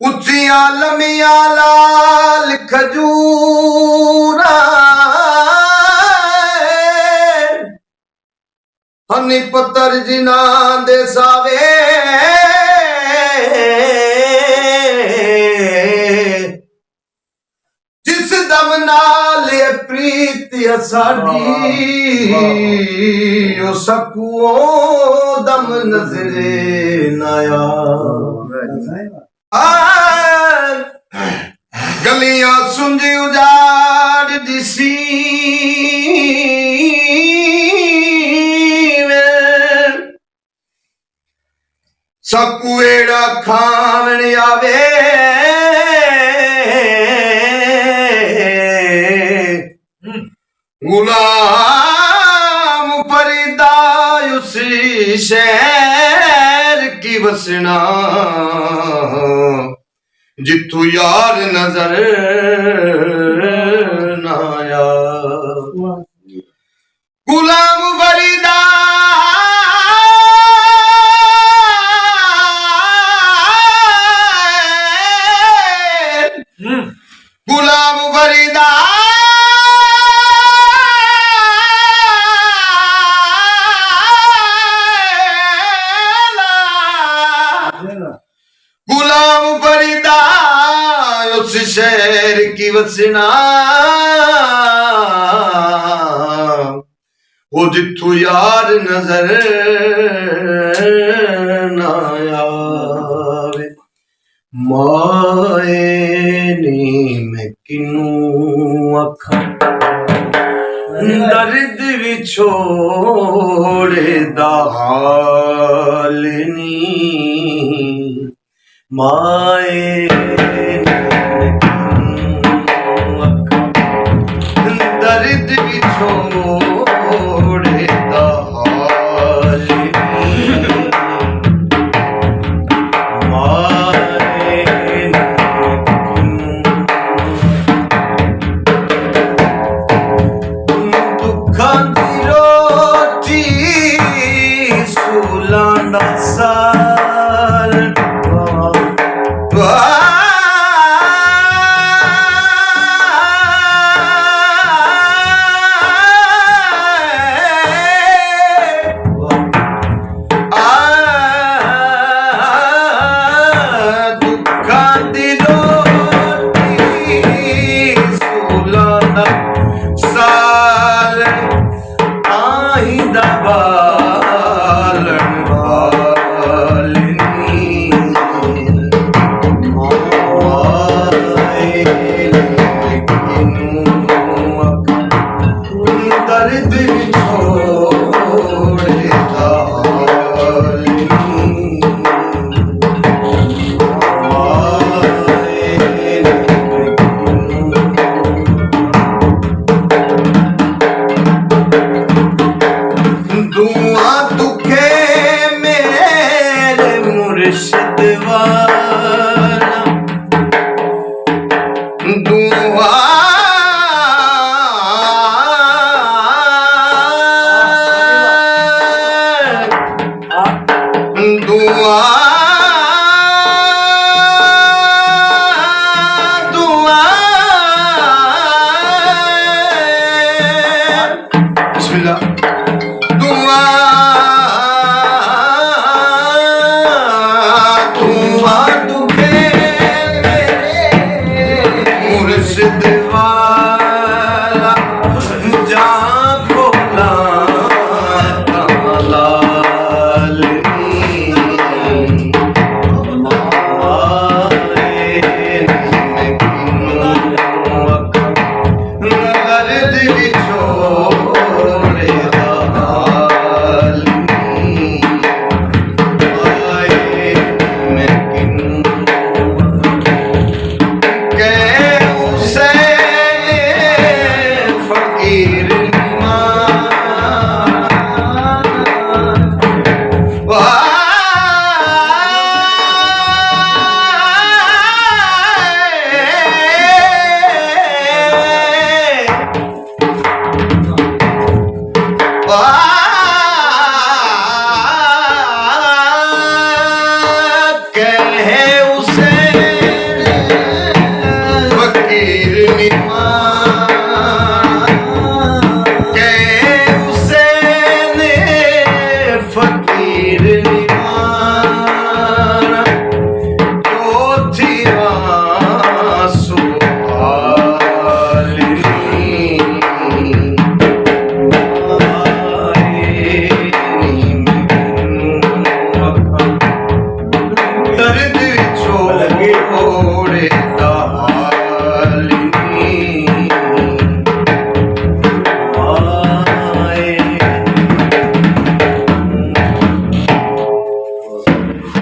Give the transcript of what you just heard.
ਉੱਚੀਆਂ ਲੰਮੀਆਂ ਲਾਲ ਖਜੂਰਾਂ ਹਨੀ ਪੱਤਰ ਜਿਨ੍ਹਾਂ ਦੇ ਸਾਵੇ ਜਿਸ ਦਮ ਨਾਲ ਇਹ ਪ੍ਰੀਤ ਸਾਡੀ ਉਹ ਸਕੂਓ ਦਮ ਨਜ਼ਰੇ ਨਾ ਗਲੀਆਂ ਸੁੰਝ ਉਜਾੜ ਦਿਸੀ ਸਕੂਏੜਾ ਖਾਵਣ ਆਵੇ गुलाम फरीदा उसी शहर की वसना जिथू यार नजर ना आया गुलाम फरीदा गुलाम फरीदा गुलाम फरीदा उस शहर की वसना वो जिथू यार नजर ना आवे माए नी मैं किनू आखा दर्द विछोड़े दा हाल नी माए दर्द विछोड़े दा हाल माए दुखां दी रोटी सुलांदा साल Ah!